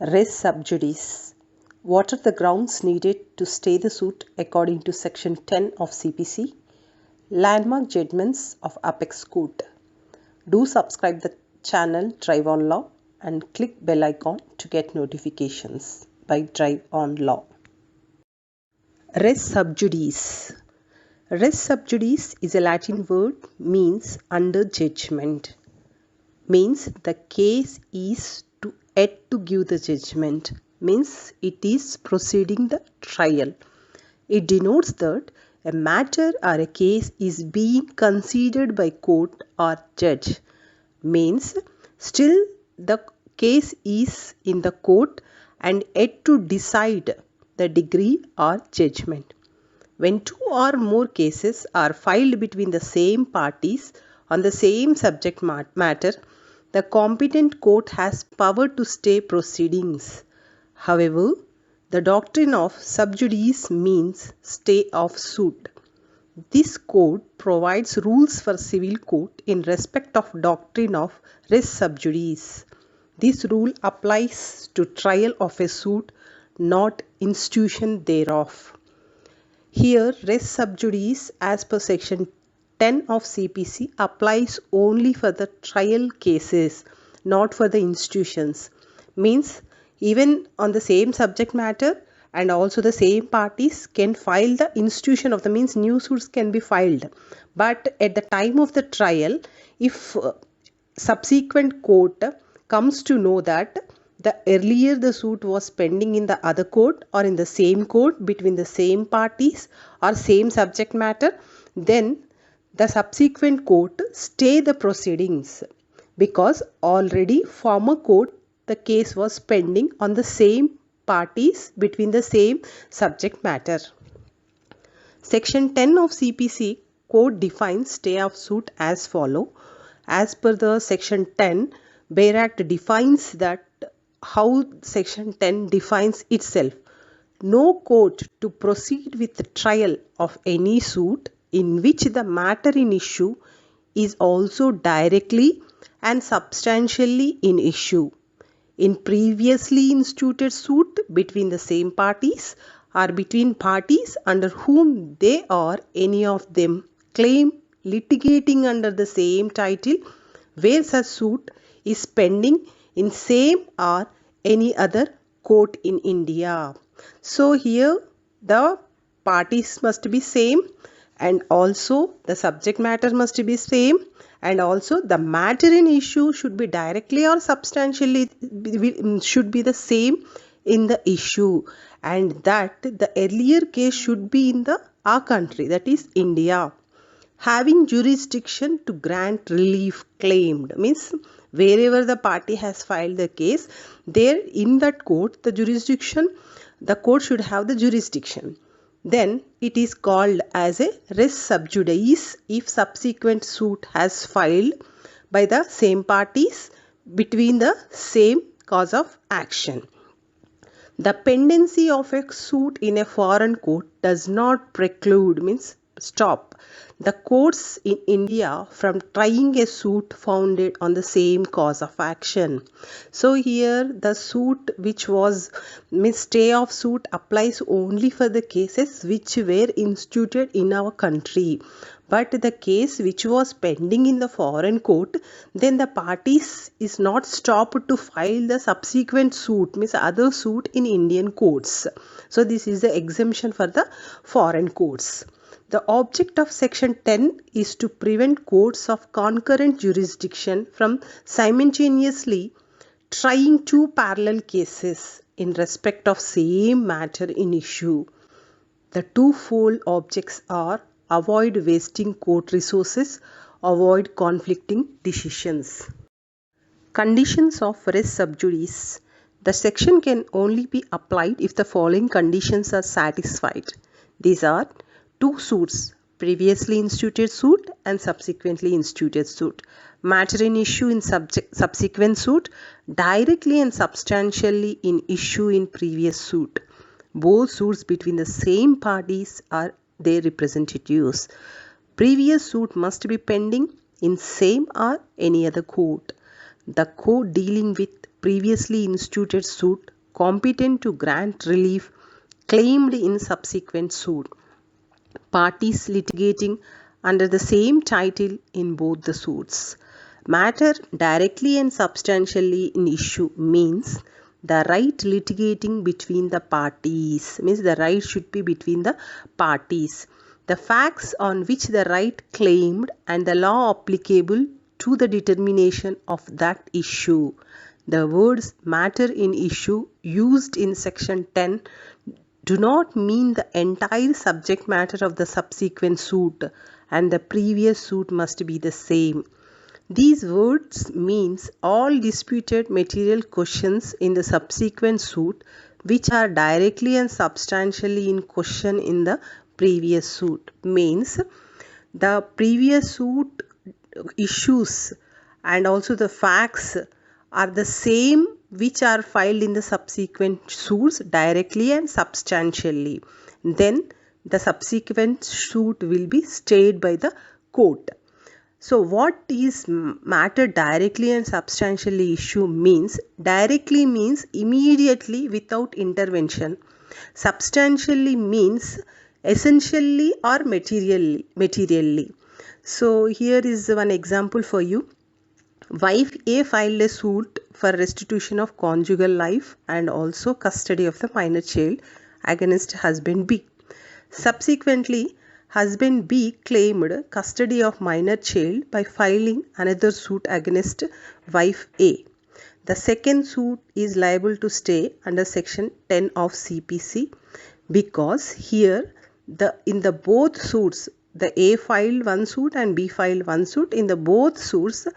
Res sub judice. What are the grounds needed to stay the suit according to Section 10 of CPC? Landmark judgments of Apex Court. Do subscribe the channel Drive on Law and click bell icon to get notifications by Drive on Law. Res sub judice. Res sub judice is a Latin word means under judgment. Means the case is yet to give the judgment, means it is proceeding the trial. It denotes that a matter or a case is being considered by court or judge, means still the case is in the court and yet to decide the degree or judgment. When two or more cases are filed between the same parties on the same subject matter, the competent court has power to stay proceedings. However, the doctrine of sub judice means stay of suit. This code provides rules for civil court in respect of doctrine of res sub judice. This rule applies to trial of a suit, not institution thereof. Here, res sub judice as per section 10 of CPC applies only for the trial cases, not for the institutions. Means even on the same subject matter and also the same parties can file the institution of the means new suits can be filed. But at the time of the trial, if subsequent court comes to know that the earlier the suit was pending in the other court or in the same court between the same parties or same subject matter, then the subsequent court stay the proceedings because already former court the case was pending on the same parties between the same subject matter. Section 10 of CPC code defines stay of suit as follow. As per the section 10, Bail Act defines that how section 10 defines itself. No court to proceed with the trial of any suit in which the matter in issue is also directly and substantially in issue in previously instituted suit between the same parties or between parties under whom they or any of them claim litigating under the same title where such suit is pending in same or any other court in India. So here the parties must be same and also the subject matter must be same and also the matter in issue should be directly or substantially should be the same in the issue, and that the earlier case should be in our country, that is India. Having jurisdiction to grant relief claimed means wherever the party has filed the case, there in that court the jurisdiction, the court should have the jurisdiction. Then it is called as a res sub judice if subsequent suit has filed by the same parties between the same cause of action. The pendency of a suit in a foreign court does not preclude means stop the courts in India from trying a suit founded on the same cause of action. So here the suit which was stay of suit applies only for the cases which were instituted in our country. But the case which was pending in the foreign court, then the parties is not stopped to file the subsequent suit, means other suit in Indian courts. So this is the exemption for the foreign courts. The object of section 10 is to prevent courts of concurrent jurisdiction from simultaneously trying two parallel cases in respect of same matter in issue. The twofold objects are avoid wasting court resources, avoid conflicting decisions. Conditions of res sub judice. The section can only be applied if the following conditions are satisfied. These are two suits, previously instituted suit and subsequently instituted suit. Matter in issue in subsequent suit, directly and substantially in issue in previous suit. Both suits between the same parties are their representatives. Previous suit must be pending in same or any other court. The court dealing with previously instituted suit competent to grant relief claimed in subsequent suit. Parties litigating under the same title in both the suits. Matter directly and substantially in issue means the right litigating between the parties, means the right should be between the parties. The facts on which the right claimed and the law applicable to the determination of that issue. The words matter in issue used in section 10 do not mean the entire subject matter of the subsequent suit, and the previous suit must be the same. These words means all disputed material questions in the subsequent suit which are directly and substantially in question in the previous suit. Means the previous suit issues and also the facts are the same which are filed in the subsequent suits directly and substantially. Then the subsequent suit will be stayed by the court. So what is matter directly and substantially issue means? Directly means immediately without intervention. Substantially means essentially or materially. So here is one example for you. Wife A filed a suit for restitution of conjugal life and also custody of the minor child against husband B. Subsequently, husband B claimed custody of minor child by filing another suit against wife A. The second suit is liable to stay under section 10 of CPC because here in the both suits, the A filed one suit and B filed one suit. In the both suits,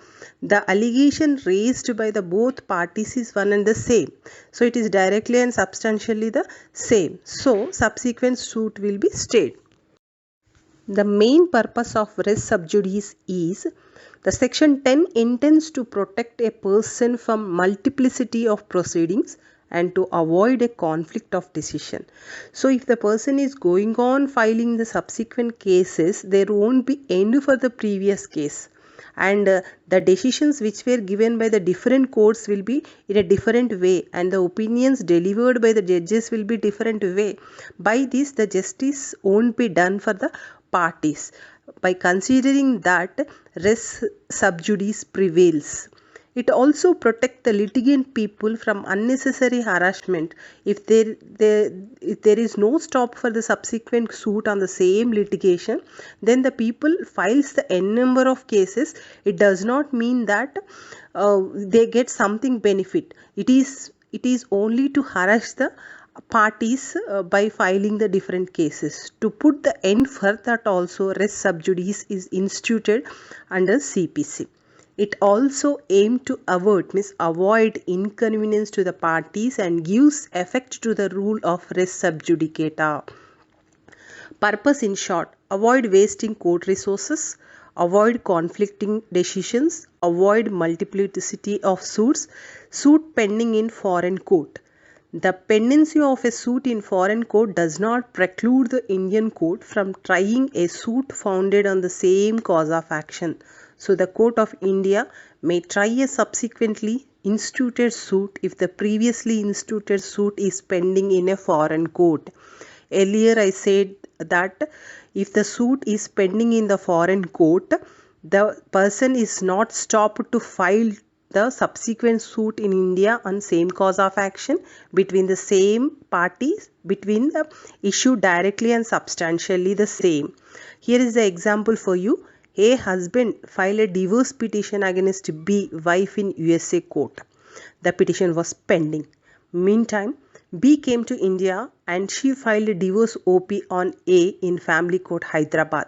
the allegation raised by the both parties is one and the same. So it is directly and substantially the same. So subsequent suit will be stayed. The main purpose of res sub judice is the section 10 intends to protect a person from multiplicity of proceedings and to avoid a conflict of decision. So if the person is going on filing the subsequent cases, there won't be end for the previous case, and the decisions which were given by the different courts will be in a different way, and the opinions delivered by the judges will be different way. By this, the justice won't be done for the parties. By considering that, res sub judice prevails. It also protects the litigant people from unnecessary harassment. If there is no stop for the subsequent suit on the same litigation, then the people files the n number of cases. It does not mean that they get something benefit. It is only to harass the parties by filing the different cases. To put the end for that also, res sub judice is instituted under CPC. It also aims to avoid inconvenience to the parties and gives effect to the rule of res sub judicata. Purpose in short: avoid wasting court resources, avoid conflicting decisions, avoid multiplicity of suits, suit pending in foreign court. The pendency of a suit in foreign court does not preclude the Indian court from trying a suit founded on the same cause of action. So the Court of India may try a subsequently instituted suit if the previously instituted suit is pending in a foreign court. Earlier I said that if the suit is pending in the foreign court, the person is not stopped to file the subsequent suit in India on same cause of action between the same parties, between the issue directly and substantially the same. Here is the example for you. A husband filed a divorce petition against B wife in USA court. The petition was pending. Meantime, B came to India and she filed a divorce OP on A in family court Hyderabad.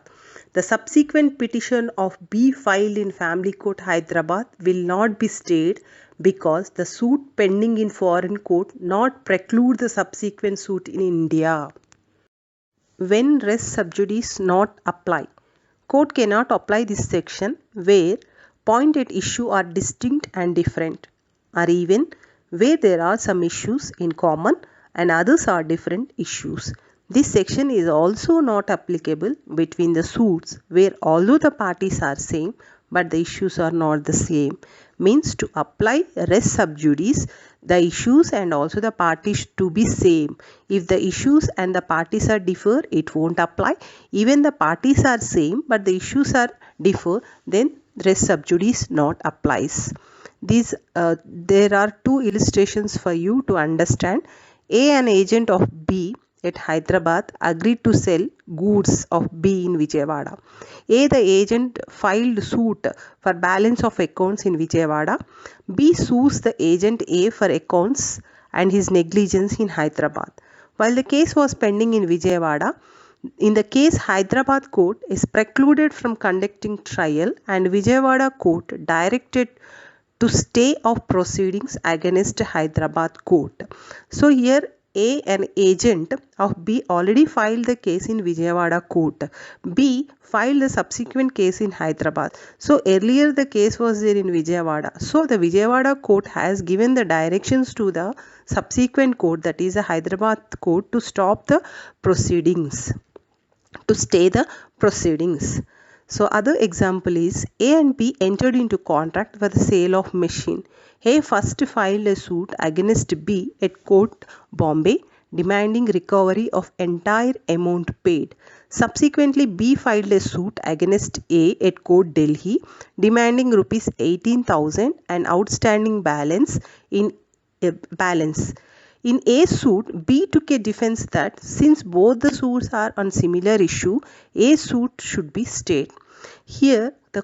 The subsequent petition of B filed in family court Hyderabad will not be stayed because the suit pending in foreign court not preclude the subsequent suit in India. When res sub judice not apply, court cannot apply this section where point at issue are distinct and different, or even where there are some issues in common and others are different issues. This section is also not applicable between the suits where although the parties are same, but the issues are not the same. Means to apply res sub judice, the issues and also the parties to be same. If the issues and the parties are differ, it won't apply. Even the parties are same but the issues are differ, then res sub judice not applies. There are two illustrations for you to understand. A, an agent of B at Hyderabad, agreed to sell goods of B in Vijayawada. A, the agent, filed suit for balance of accounts in Vijayawada. B sues the agent A for accounts and his negligence in Hyderabad. While the case was pending in Vijayawada, in the case, Hyderabad court is precluded from conducting trial and Vijayawada court directed to stay of proceedings against Hyderabad court. So here A, an agent of B, already filed the case in Vijayawada court. B filed the subsequent case in Hyderabad. So earlier the case was there in Vijayawada. So the Vijayawada court has given the directions to the subsequent court, that is the Hyderabad court, to stop the proceedings, to stay the proceedings. So other example is A and B entered into contract for the sale of machine. A first filed a suit against B at court Bombay demanding recovery of entire amount paid. Subsequently, B filed a suit against A at court Delhi demanding rupees 18,000 and outstanding balance in balance. In A suit, B took a defense that since both the suits are on similar issue, A suit should be stayed. Here, the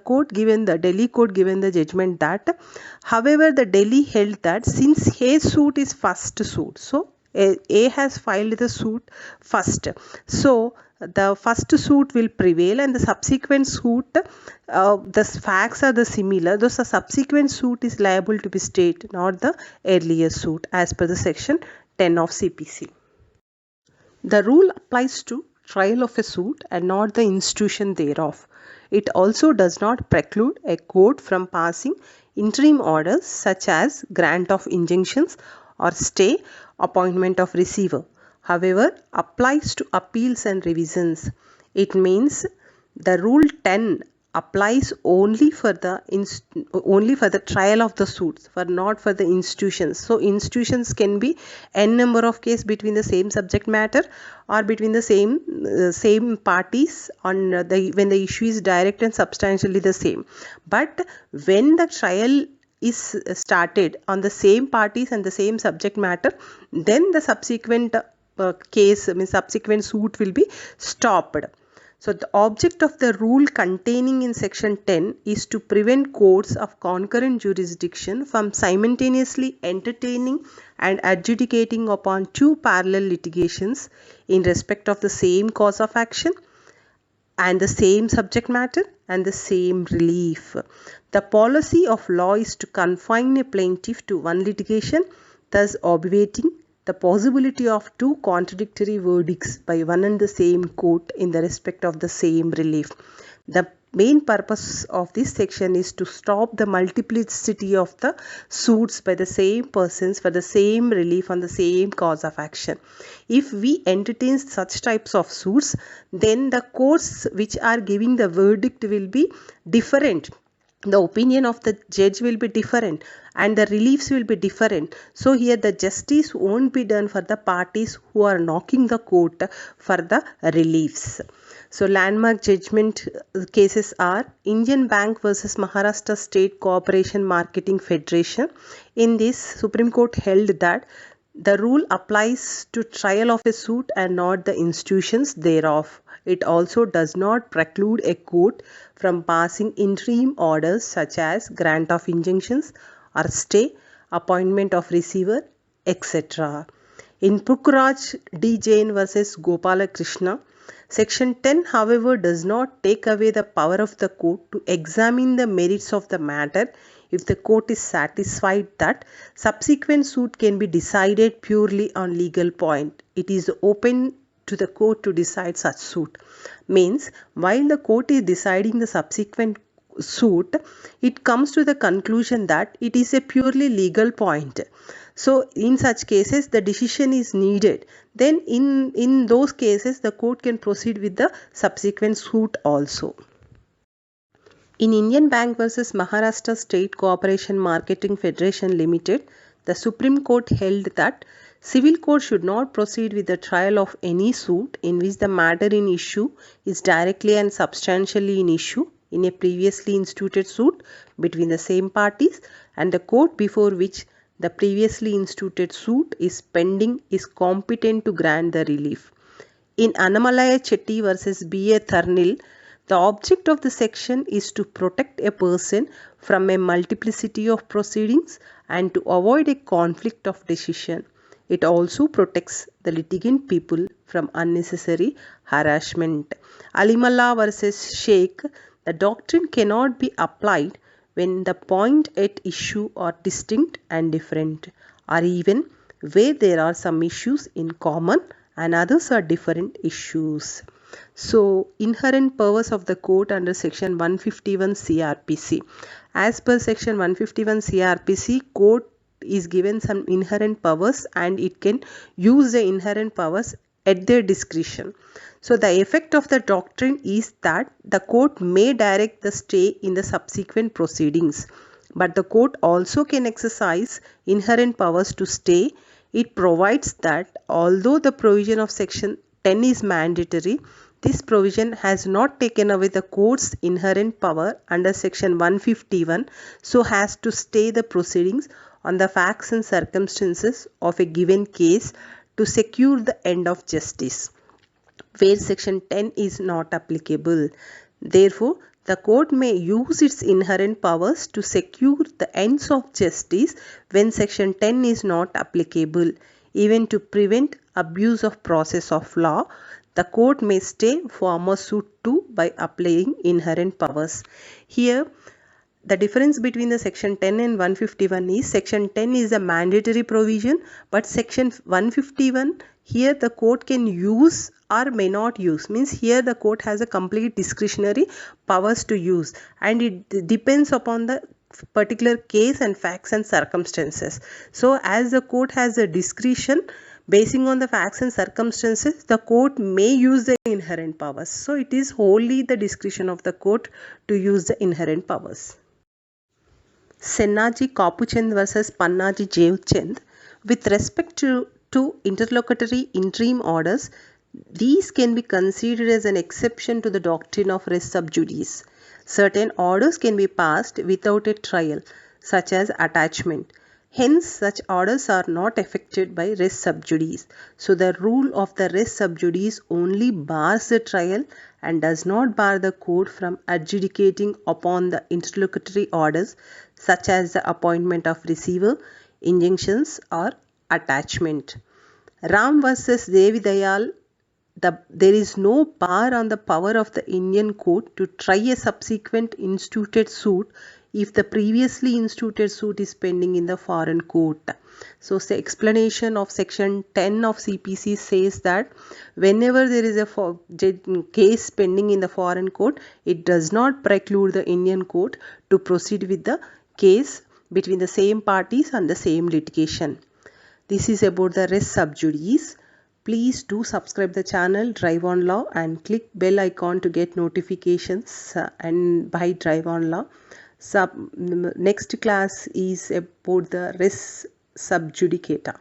Delhi court given the judgment that, however, the Delhi held that since A suit is first suit, so A has filed the suit first, so the first suit will prevail and the subsequent suit, the facts are the similar, thus the subsequent suit is liable to be stayed, not the earlier suit as per the section 10 of CPC. The rule applies to trial of a suit and not the institution thereof. It also does not preclude a court from passing interim orders such as grant of injunctions or stay, appointment of receiver. However, applies to appeals and revisions. It means the rule 10 applies only for the trial of the suits, not for the institutions. So institutions can be n number of cases between the same subject matter or between the same parties when the issue is direct and substantially the same. But when the trial is started on the same parties and the same subject matter, then the subsequent subsequent suit will be stopped. So the object of the rule containing in section 10 is to prevent courts of concurrent jurisdiction from simultaneously entertaining and adjudicating upon two parallel litigations in respect of the same cause of action and the same subject matter and the same relief. The policy of law is to confine a plaintiff to one litigation, thus obviating the possibility of two contradictory verdicts by one and the same court in the respect of the same relief. The main purpose of this section is to stop the multiplicity of the suits by the same persons for the same relief on the same cause of action. If we entertain such types of suits, then the courts which are giving the verdict will be different. The opinion of the judge will be different and the reliefs will be different. So here the justice won't be done for the parties who are knocking the court for the reliefs. So landmark judgment cases are Indian Bank versus Maharashtra State Cooperation Marketing Federation. In this, Supreme Court held that the rule applies to trial of a suit and not the institutions thereof. It also does not preclude a court from passing interim orders such as grant of injunctions or stay, appointment of receiver, etc. In Pukhraj D. Jain versus Gopalakrishna, Section 10, however, does not take away the power of the court to examine the merits of the matter if the court is satisfied that subsequent suit can be decided purely on legal point. It is open to the court to decide such suit. Means, while the court is deciding the subsequent suit, it comes to the conclusion that it is a purely legal point. So in such cases the decision is needed. Then in those cases the court can proceed with the subsequent suit also. In Indian Bank versus Maharashtra State Cooperation Marketing Federation Limited, the Supreme Court held that civil court should not proceed with the trial of any suit in which the matter in issue is directly and substantially in issue in a previously instituted suit between the same parties, and the court before which the previously instituted suit is pending is competent to grant the relief. In Annamalai Chetty versus B.A. Thurnil, the object of the section is to protect a person from a multiplicity of proceedings and to avoid a conflict of decision. It also protects the litigant people from unnecessary harassment. Alimalla versus Sheikh, the doctrine cannot be applied when the point at issue are distinct and different, or even where there are some issues in common and others are different issues. So, inherent powers of the court under section 151 CRPC. As per section 151 CRPC, court is given some inherent powers and it can use the inherent powers at their discretion. So, the effect of the doctrine is that the court may direct the stay in the subsequent proceedings, but the court also can exercise inherent powers to stay. It provides that although the provision of section 10 is mandatory, this provision has not taken away the court's inherent power under section 151 so as to stay the proceedings on the facts and circumstances of a given case to secure the end of justice, where section 10 is not applicable. Therefore, the court may use its inherent powers to secure the ends of justice when section 10 is not applicable. Even to prevent abuse of process of law, the court may stay former suit too by applying inherent powers. Here, the difference between the section 10 and 151 is section 10 is a mandatory provision, but section 151, here the court can use or may not use, means here the court has a complete discretionary powers to use, and it depends upon the particular case and facts and circumstances. So as the court has a discretion basing on the facts and circumstances, the court may use the inherent powers. So it is wholly the discretion of the court to use the inherent powers. Sennaji Kapuchand versus Pannaji Jevchand. With respect to interlocutory interim orders, these can be considered as an exception to the doctrine of res sub judice. Certain orders can be passed without a trial, such as attachment. Hence, such orders are not affected by res sub judice. So, the rule of the res sub judice only bars the trial and does not bar the court from adjudicating upon the interlocutory orders, such as the appointment of receiver, injunctions, or attachment. Ram versus Devi Dayal, there is no bar on the power of the Indian court to try a subsequent instituted suit if the previously instituted suit is pending in the foreign court. So, the explanation of section 10 of CPC says that whenever there is a case pending in the foreign court, it does not preclude the Indian court to proceed with the case between the same parties and the same litigation. This is about the res sub judice. Please do subscribe the channel Drive on Law and click bell icon to get notifications and by Drive on Law. Next class is about the res sub judicata.